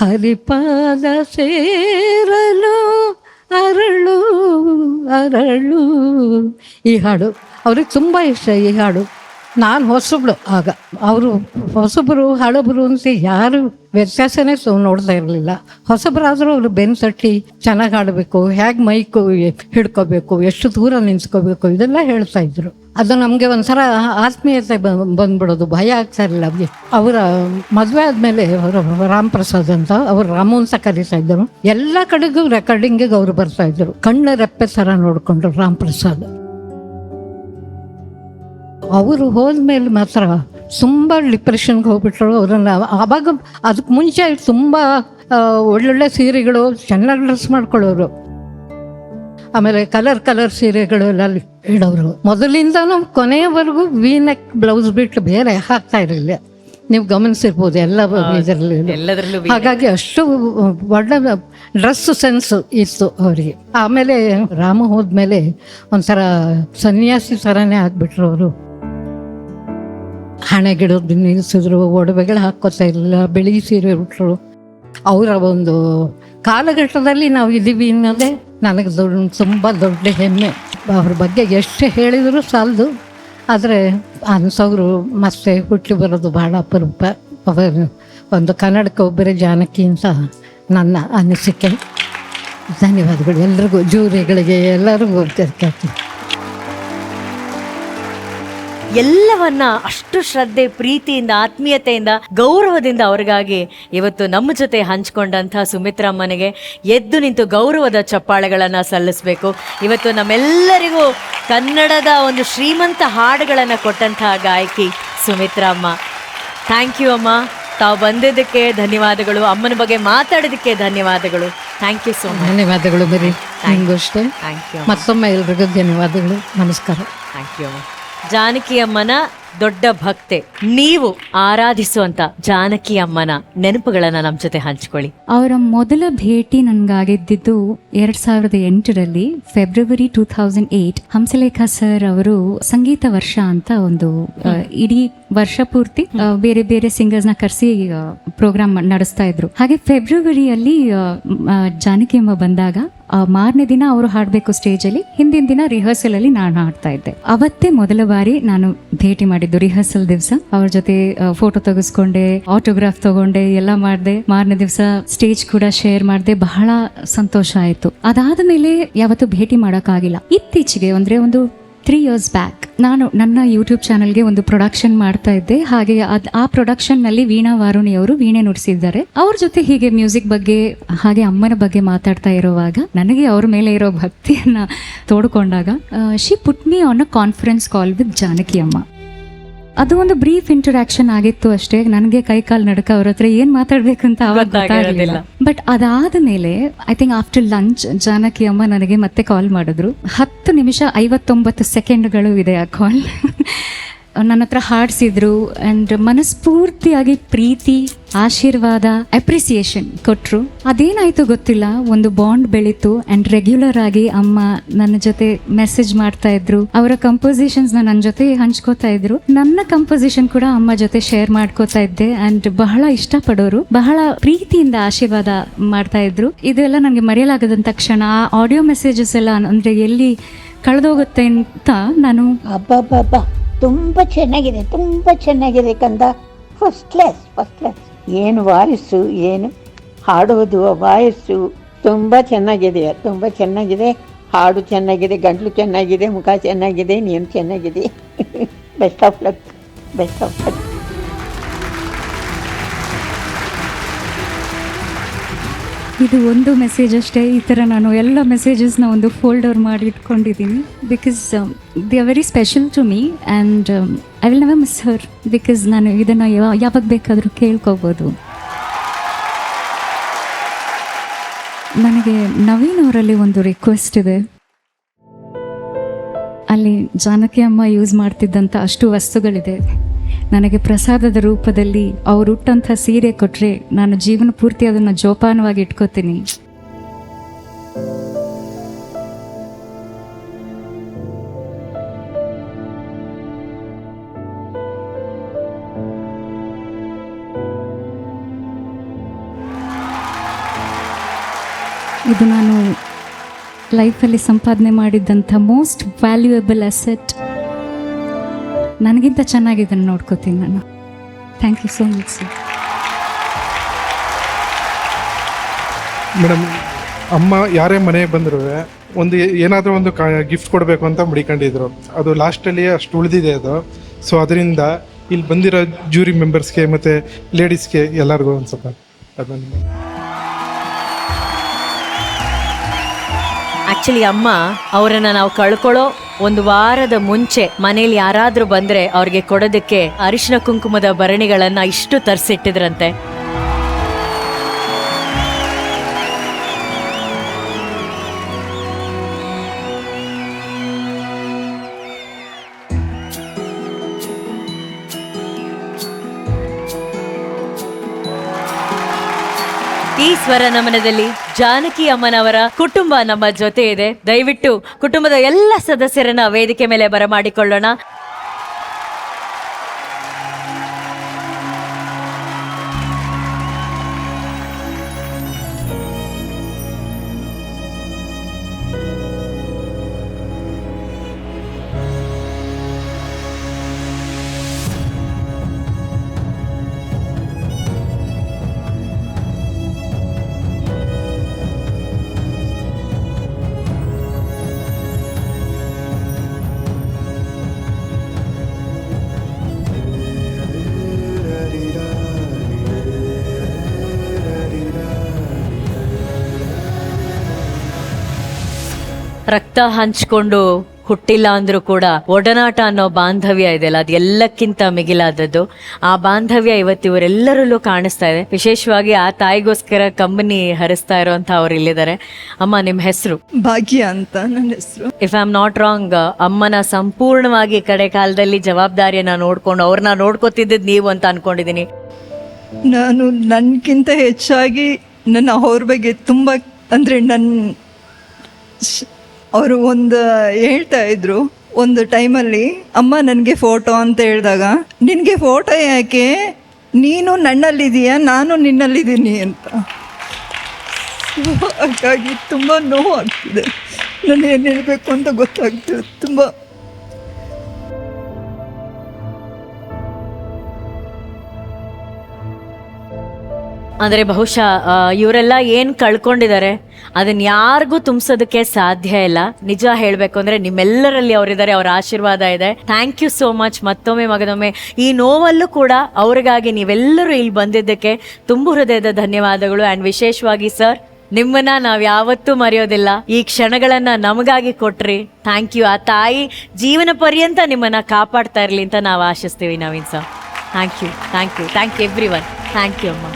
ಹರಿಪಾದ ಸೇರಲು ಅರಳು ಅರಳು. ಈ ಹಾಡು ಅವ್ರಿಗೆ ತುಂಬ ಇಷ್ಟ. ಈ ಹಾಡು ನಾನು ಹೊಸಬ್ಳು ಆಗ, ಅವರು ಹೊಸಬರು ಹಳಬರು ಅಂತ ಯಾರು ವ್ಯತ್ಯಾಸನೇ ನೋಡ್ತಾ ಇರಲಿಲ್ಲ. ಹೊಸಬರಾದರೂ ಅವರು ಬೆನ್ನು ತಟ್ಟಿ ಚೆನ್ನಾಗಿ ಹಾಡಬೇಕು, ಹೇಗೆ ಮೈಕು ಹಿಡ್ಕೋಬೇಕು, ಎಷ್ಟು ದೂರ ನಿಂತ್ಕೋಬೇಕು, ಇದೆಲ್ಲ ಹೇಳ್ತಾ ಇದ್ರು. ಅದು ನಮಗೆ ಒಂಥರ ಆತ್ಮೀಯತೆ ಬಂದ್ಬಿಡೋದು, ಭಯ ಆಗ್ತಾ ಇರಲಿಲ್ಲ. ಅವರ ಮದುವೆ ಆದಮೇಲೆ ಅವರು ರಾಮ್ ಪ್ರಸಾದ್ ಅಂತ, ಅವರು ರಾಮು ಅಂತ ಕರೀತಾ ಇದ್ದರು. ಎಲ್ಲ ಕಡೆಗೂ ರೆಕಾರ್ಡಿಂಗಿಗೆ ಅವರು ಬರ್ತಾ ಇದ್ರು. ಕಣ್ಣ ರೆಪ್ಪೆ ಥರ ನೋಡಿಕೊಂಡ್ರು ರಾಮ್ ಪ್ರಸಾದ್. ಅವರು ಹೋದ್ಮೇಲೆ ಮಾತ್ರ ತುಂಬ ಡಿಪ್ರೆಷನ್ಗೆ ಹೋಗ್ಬಿಟ್ರು. ಅವರನ್ನು ಆವಾಗ ಅದಕ್ಕೆ ಮುಂಚೆ ತುಂಬ ಒಳ್ಳೊಳ್ಳೆ ಸೀರೆಗಳು, ಚೆನ್ನಾಗಿ ಡ್ರೆಸ್ ಮಾಡ್ಕೊಳ್ಳೋರು. ಆಮೇಲೆ ಕಲರ್ ಸೀರೆಗಳು ಎಲ್ಲ ಇಡೋರು. ಮೊದಲಿಂದನೂ ಕೊನೆಯವರೆಗೂ ವೀನೆಕ್ ಬ್ಲೌಸ್ ಬಿಟ್ಟು ಬೇರೆ ಹಾಕ್ತಾ ಇರಲಿಲ್ಲ. ನೀವು ಗಮನಿಸಿರ್ಬೋದು ಎಲ್ಲ ಇದರಲ್ಲಿ. ಹಾಗಾಗಿ ಅಷ್ಟು ಒಳ್ಳೆ ಡ್ರೆಸ್ ಸೆನ್ಸ್ ಇತ್ತು ಅವರಿಗೆ. ಆಮೇಲೆ ರಾಮ ಹೋದ್ಮೇಲೆ ಒಂಥರ ಸನ್ಯಾಸಿ ಥರನೇ ಆಗ್ಬಿಟ್ರು ಅವರು. ಹಣೆಗಿಡೋದು ನಿಲ್ಲಿಸಿದ್ರು, ಒಡವೆಗಳು ಹಾಕೋತಾ ಇರಲಿಲ್ಲ, ಬಿಳಿ ಸೀರೆ ಬಿಟ್ರು. ಅವರ ಒಂದು ಕಾಲಘಟ್ಟದಲ್ಲಿ ನಾವು ಇದ್ದೀವಿ ಅನ್ನೋದೇ ನನಗೆ ತುಂಬ ದೊಡ್ಡ ಹೆಮ್ಮೆ. ಅವ್ರ ಬಗ್ಗೆ ಎಷ್ಟು ಹೇಳಿದರೂ ಸಾಲದು. ಆದರೆ ಅನ್ಸೋರು ಮತ್ತೆ ಹುಟ್ಟಿ ಬರೋದು ಭಾಳ ಅಪರೂಪ. ಅವರು ಒಂದು ಕನ್ನಡಕ್ಕೆ ಒಬ್ಬರೇ ಜಾನಕಿ ಅಂತ ನನ್ನ ಅನಿಸಿಕೆ. ಧನ್ಯವಾದಗಳು ಎಲ್ರಿಗೂ, ಜೂರಿಗಳಿಗೆ ಎಲ್ಲರಿಗೂ ಕರ್ಕಾಗ್ತೀನಿ. ಎಲ್ಲವನ್ನ ಅಷ್ಟು ಶ್ರದ್ಧೆ, ಪ್ರೀತಿಯಿಂದ, ಆತ್ಮೀಯತೆಯಿಂದ, ಗೌರವದಿಂದ ಅವರಿಗಾಗಿ ಇವತ್ತು ನಮ್ಮ ಜೊತೆ ಹಂಚ್ಕೊಂಡಂಥ ಸುಮಿತ್ರಮ್ಮನಿಗೆ ಎದ್ದು ನಿಂತು ಗೌರವದ ಚಪ್ಪಾಳೆಗಳನ್ನು ಸಲ್ಲಿಸಬೇಕು. ಇವತ್ತು ನಮ್ಮೆಲ್ಲರಿಗೂ ಕನ್ನಡದ ಒಂದು ಶ್ರೀಮಂತ ಹಾಡುಗಳನ್ನು ಕೊಟ್ಟಂತಹ ಗಾಯಕಿ ಸುಮಿತ್ರಮ್ಮ. ಥ್ಯಾಂಕ್ ಯು ಅಮ್ಮ, ತಾವು ಬಂದಿದ್ದಕ್ಕೆ ಧನ್ಯವಾದಗಳು, ಅಮ್ಮನ ಬಗ್ಗೆ ಮಾತಾಡೋದಕ್ಕೆ ಧನ್ಯವಾದಗಳು. Thank you so much. ಧನ್ಯವಾದಗಳು ಬರೀ, ನಿಮಗೂ ಅಷ್ಟೇ. Thank you. ಮತ್ತೊಮ್ಮೆ ಎಲ್ರಿಗೂ ಧನ್ಯವಾದಗಳು, ನಮಸ್ಕಾರ. ಥ್ಯಾಂಕ್ ಯು ಅಮ್ಮ. ಜಾನಕಿ ಅಮ್ಮನ ದೊಡ್ಡ ಭಕ್ತೆ, ನೀವು ಆರಾಧಿಸುವಂತ ಜಾನಕಿ ಅಮ್ಮನ ನೆನಪುಗಳನ್ನ ನಮ್ಮ ಜೊತೆ ಹಂಚ್ಕೊಳ್ಳಿ. ಅವರ ಮೊದಲ ಭೇಟಿ ನನ್ಗಾಗಿದ್ದು 2008 ಫೆಬ್ರವರಿ 2008. ಹಂಸಲೇಖ ಸರ್ ಅವರು ಸಂಗೀತ ವರ್ಷ ಅಂತ ಒಂದು ಇಡೀ ವರ್ಷ ಪೂರ್ತಿ ಬೇರೆ ಬೇರೆ ಸಿಂಗರ್ಸ್ ನ ಕರೆಸಿ ಪ್ರೋಗ್ರಾಮ್ ನಡೆಸ್ತಾ ಇದ್ರು. ಹಾಗೆ ಫೆಬ್ರವರಿಯಲ್ಲಿ ಜಾನಕಿ ಅಮ್ಮ ಬಂದಾಗ ಮಾರನೇ ದಿನ ಅವರು ಹಾಡಬೇಕು ಸ್ಟೇಜ್ ಅಲ್ಲಿ, ಹಿಂದಿನ ದಿನ ರಿಹರ್ಸಲ್ ಅಲ್ಲಿ ನಾನು ಹಾಡ್ತಾ ಇದ್ದೆ. ಅವತ್ತೇ ಮೊದಲ ಬಾರಿ ನಾನು ಭೇಟಿ ಮಾಡಿದ್ದು. ರಿಹರ್ಸಲ್ ದಿವಸ ಅವ್ರ ಜೊತೆ ಫೋಟೋ ತೆಗೆಸ್ಕೊಂಡೆ, ಆಟೋಗ್ರಾಫ್ ತಗೊಂಡೆ, ಎಲ್ಲ ಮಾಡಿದೆ. ಮಾರನೇ ದಿವಸ ಸ್ಟೇಜ್ ಕೂಡ ಶೇರ್ ಮಾಡಿದೆ. ಬಹಳ ಸಂತೋಷ ಆಯ್ತು. ಅದಾದ ಮೇಲೆ ಯಾವತ್ತೂ ಭೇಟಿ ಮಾಡೋಕ್ಕಾಗಿಲ್ಲ. ಇತ್ತೀಚೆಗೆ ಅಂದ್ರೆ ಒಂದು 3 years ಬ್ಯಾಕ್ ನಾನು ನನ್ನ ಯೂಟ್ಯೂಬ್ ಚಾನಲ್ಗೆ ಒಂದು ಪ್ರೊಡಕ್ಷನ್ ಮಾಡ್ತಾ ಇದ್ದೆ. ಹಾಗೆ ಆ ಪ್ರೊಡಕ್ಷನ್ ನಲ್ಲಿ ವೀಣಾ ವಾರುಣಿ ಅವರು ವೀಣೆ ನುಡಿಸಿದ್ದಾರೆ. ಅವ್ರ ಜೊತೆ ಹೀಗೆ ಮ್ಯೂಸಿಕ್ ಬಗ್ಗೆ ಹಾಗೆ ಅಮ್ಮನ ಬಗ್ಗೆ ಮಾತಾಡ್ತಾ ಇರುವಾಗ ನನಗೆ ಅವ್ರ ಮೇಲೆ ಇರೋ ಭಕ್ತಿಯನ್ನ ತೋಡ್ಕೊಂಡಾಗ she put me on a conference call with Janaki ಅಮ್ಮ. ಅದು ಒಂದು ಬ್ರೀಫ್ ಇಂಟರಾಕ್ಷನ್ ಆಗಿತ್ತು ಅಷ್ಟೇ. ನನಗೆ ಕೈ ಕಾಲು ನಡಕ, ಅವ್ರ ಹತ್ರ ಏನ್ ಮಾತಾಡ್ಬೇಕಂತ ಅವಾಗ ಗೊತ್ತಾಗಲಿಲ್ಲ. ಬಟ್ ಅದಾದ ಮೇಲೆ I think after lunch Janaki ಅಮ್ಮ ನನಗೆ ಮತ್ತೆ ಕಾಲ್ ಮಾಡಿದ್ರು. 10 ನಿಮಿಷ 59 ಸೆಕೆಂಡ್ಗಳು ಇದೆ ಆ ಕಾಲ್. ನನ್ನ ಹತ್ರ ಹಾಡಿಸಿದ್ರು ಅಂಡ್ ಮನಸ್ಫೂರ್ತಿಯಾಗಿ ಪ್ರೀತಿ, ಆಶೀರ್ವಾದ, ಅಪ್ರಿಸಿಯೇಷನ್ ಕೊಟ್ರು. ಅದೇನಾಯ್ತು ಗೊತ್ತಿಲ್ಲ, ಒಂದು ಬಾಂಡ್ ಬೆಳೀತು. ಅಂಡ್ ರೆಗ್ಯುಲರ್ ಆಗಿ ಅಮ್ಮ ನನ್ನ ಜೊತೆ ಮೆಸೇಜ್ ಮಾಡ್ತಾ ಇದ್ರು. ಅವರ ಕಂಪೋಸಿಷನ್ಸ್ ನನ್ನ ಜೊತೆ ಹಂಚ್ಕೋತಾ ಇದ್ರು. ನನ್ನ ಕಂಪೋಸಿಷನ್ ಕೂಡ ಅಮ್ಮ ಜೊತೆ ಶೇರ್ ಮಾಡ್ಕೋತಾ ಇದ್ದೆ. ಅಂಡ್ ಬಹಳ ಇಷ್ಟಪಡೋರು, ಬಹಳ ಪ್ರೀತಿಯಿಂದ ಆಶೀರ್ವಾದ ಮಾಡ್ತಾ ಇದ್ರು. ಇದೆಲ್ಲ ನನಗೆ ಮರೆಯಲಾಗದಂತ ಕ್ಷಣ. ಆ ಆಡಿಯೋ ಮೆಸೇಜಸ್ ಎಲ್ಲ ಅಂದ್ರೆ ಎಲ್ಲಿ ಕಳೆದೋಗುತ್ತೆ ಅಂತ ನಾನು ತುಂಬ ಚೆನ್ನಾಗಿದೆ ಕಂದ. First class. ಏನು ವಾಯ್ಸು, ಏನು ಹಾಡೋದು, ವಾಯ್ಸು ತುಂಬ ಚೆನ್ನಾಗಿದೆ. ಹಾಡು ಚೆನ್ನಾಗಿದೆ, ಗಂಟ್ಲು ಚೆನ್ನಾಗಿದೆ, ಮುಖ ಚೆನ್ನಾಗಿದೆ, ನೀನು ಚೆನ್ನಾಗಿದೆ. Best of luck. ಇದು ಒಂದು ಮೆಸೇಜ್ ಅಷ್ಟೇ. ಈ ಥರ ನಾನು ಎಲ್ಲ ಮೆಸೇಜಸ್ನ ಒಂದು ಫೋಲ್ಡರ್ ಮಾಡಿ ಇಟ್ಕೊಂಡಿದ್ದೀನಿ. Because they are very special to me and I will never miss her. Because ನಾನು ಇದನ್ನು ಯಾವಾಗ ಬೇಕಾದರೂ ಕೇಳ್ಕೋಬೋದು. ನನಗೆ ನವೀನ್ ಅವರಲ್ಲಿ ಒಂದು ರಿಕ್ವೆಸ್ಟ್ ಇದೆ. ಅಲ್ಲಿ ಜಾನಕಿ ಅಮ್ಮ ಯೂಸ್ ಮಾಡ್ತಿದ್ದಂಥ ಅಷ್ಟು ವಸ್ತುಗಳಿದೆ. ನನಗೆ ಪ್ರಸಾದದ ರೂಪದಲ್ಲಿ ಅವ್ರು ಉಟ್ಟಂಥ ಸೀರೆ ಕೊಟ್ಟರೆ ನಾನು ಜೀವನ ಪೂರ್ತಿ ಅದನ್ನು ಜೋಪಾನವಾಗಿ ಇಟ್ಕೋತೀನಿ. ಇದು ನಾನು ಲೈಫಲ್ಲಿ ಸಂಪಾದನೆ ಮಾಡಿದ್ದಂಥ ಮೋಸ್ಟ್ ವ್ಯಾಲ್ಯೂಯಬಲ್ ಅಸೆಟ್. ನನಗಿಂತ ಚೆನ್ನಾಗಿ ಇದನ್ನು ನೋಡ್ಕೋತೀನಿ ನಾನು. Thank you so much sir. Madam, ಅಮ್ಮ ಯಾರೇ ಮನೆಗೆ ಬಂದರೂ ಒಂದು ಏನಾದರೂ ಒಂದು ಗಿಫ್ಟ್ ಕೊಡಬೇಕು ಅಂತ ಮಡಿಕೊಂಡಿದ್ರು. ಅದು ಲಾಸ್ಟಲ್ಲಿ ಅಷ್ಟು ಉಳಿದಿದೆ ಅದು. ಸೊ ಅದರಿಂದ ಇಲ್ಲಿ ಬಂದಿರೋ ಜೂರಿ ಮೆಂಬರ್ಸ್ಗೆ ಮತ್ತು ಲೇಡೀಸ್ಗೆ ಎಲ್ಲರಿಗೂ ಒಂದು ಸ್ವಲ್ಪ ಅದನ್ನು. ಆಕ್ಚುಲಿ ಅಮ್ಮ ಅವರನ್ನ ನಾವು ಕಳ್ಕೊಳ್ಳೋ ಒಂದು ವಾರದ ಮುಂಚೆ ಮನೇಲಿ ಯಾರಾದ್ರೂ ಬಂದ್ರೆ ಅವ್ರಿಗೆ ಕೊಡೋದಕ್ಕೆ ಅರಿಶಿನ ಕುಂಕುಮದ ಭರಣಿಗಳನ್ನ ಇಷ್ಟು ತರಿಸಿಟ್ಟಿದ್ರಂತೆ. ಈ ಸ್ವರ ನಮನದಲ್ಲಿ ಜಾನಕಿ ಅಮ್ಮನವರ ಕುಟುಂಬ ನಮ್ಮ ಜೊತೆ ಇದೆ. ದಯವಿಟ್ಟು ಕುಟುಂಬದ ಎಲ್ಲ ಸದಸ್ಯರನ್ನ ವೇದಿಕೆ ಮೇಲೆ ಬರಮಾಡಿಕೊಳ್ಳೋಣ. ರಕ್ತ ಹಂಚ್ಕೊಂಡು ಹುಟ್ಟಿಲ್ಲ ಅಂದ್ರೂ ಕೂಡ ಒಡನಾಟ ಅನ್ನೋ ಬಾಂಧವ್ಯ ಇದೆಯಲ್ಲ, ಅದು ಎಲ್ಲಕ್ಕಿಂತ ಮಿಗಿಲಾದದ್ದು. ಆ ಬಾಂಧವ್ಯ ಇವತ್ತು ಇವರೆಲ್ಲರಲ್ಲೂ ಕಾಣಿಸ್ತಾ ಇದೆ. ವಿಶೇಷವಾಗಿ ಆ ತಾಯಿಗೋಸ್ಕರ ಕಂಬನಿ ಹರಿಸ್ತಾ ಇರೋಂಥ ಅವ್ರು ಇಲ್ಲಿದ್ದಾರೆ. ಅಮ್ಮ, ನಿಮ್ಮ ಹೆಸರು? ಭಾಗ್ಯ ಅಂತ ನನ್ನ ಹೆಸರು. If I am not wrong, ಅಮ್ಮನ ಸಂಪೂರ್ಣವಾಗಿ ಕಡೆ ಕಾಲದಲ್ಲಿ ಜವಾಬ್ದಾರಿಯನ್ನ ನೋಡ್ಕೊಂಡು ಅವ್ರನ್ನ ನೋಡ್ಕೋತಿದ್ದದ್ ನೀವು ಅಂತ ಅನ್ಕೊಂಡಿದೀನಿ. ನಾನು ನನಗಿಂತ ಹೆಚ್ಚಾಗಿ ಅವ್ರ ಬಗ್ಗೆ ತುಂಬ ಅಂದರೆ ಅವರು ಒಂದು ಹೇಳ್ತಾ ಇದ್ರು ಒಂದು ಟೈಮಲ್ಲಿ, ಅಮ್ಮ ನನಗೆ ಫೋಟೋ ಅಂತ ಹೇಳಿದಾಗ, ನಿನಗೆ ಫೋಟೋ ಯಾಕೆ, ನೀನು ನನ್ನಲ್ಲಿದೀಯಾ, ನಾನು ನಿನ್ನಲ್ಲಿದ್ದೀನಿ ಅಂತ. ಹಾಗಾಗಿ ತುಂಬ ನೋವಾಗ್ತಿದೆ. ನಾನು ಏನು ಹೇಳಬೇಕು ಅಂತ ಗೊತ್ತಾಗ್ತಿದೆ ತುಂಬ. ಅಂದರೆ ಬಹುಶಃ ಇವರೆಲ್ಲ ಏನು ಕಳ್ಕೊಂಡಿದ್ದಾರೆ ಅದನ್ನ ಯಾರಿಗೂ ತುಂಬಿಸೋದಕ್ಕೆ ಸಾಧ್ಯ ಇಲ್ಲ. ನಿಜ ಹೇಳಬೇಕು ಅಂದರೆ ನಿಮ್ಮೆಲ್ಲರಲ್ಲಿ ಅವರಿದ್ದಾರೆ, ಅವರ ಆಶೀರ್ವಾದ ಇದೆ. Thank you so much. ಮತ್ತೊಮ್ಮೆ ಮಗದೊಮ್ಮೆ ಈ ನೋವಲ್ಲೂ ಕೂಡ ಅವ್ರಿಗಾಗಿ ನೀವೆಲ್ಲರೂ ಇಲ್ಲಿ ಬಂದಿದ್ದಕ್ಕೆ ತುಂಬ ಹೃದಯದ ಧನ್ಯವಾದಗಳು. ಆ್ಯಂಡ್ ವಿಶೇಷವಾಗಿ ಸರ್, ನಿಮ್ಮನ್ನ ನಾವು ಯಾವತ್ತೂ ಮರೆಯೋದಿಲ್ಲ. ಈ ಕ್ಷಣಗಳನ್ನ ನಮಗಾಗಿ ಕೊಟ್ರಿ. Thank you. ಆ ತಾಯಿ ಜೀವನ ಪರ್ಯಂತ ನಿಮ್ಮನ್ನ ಕಾಪಾಡ್ತಾ ಇರಲಿ ಅಂತ ನಾವು ಆಶಿಸ್ತೀವಿ Naveen sir. Thank you, thank you, thank you everyone. Thank you ಅಮ್ಮ.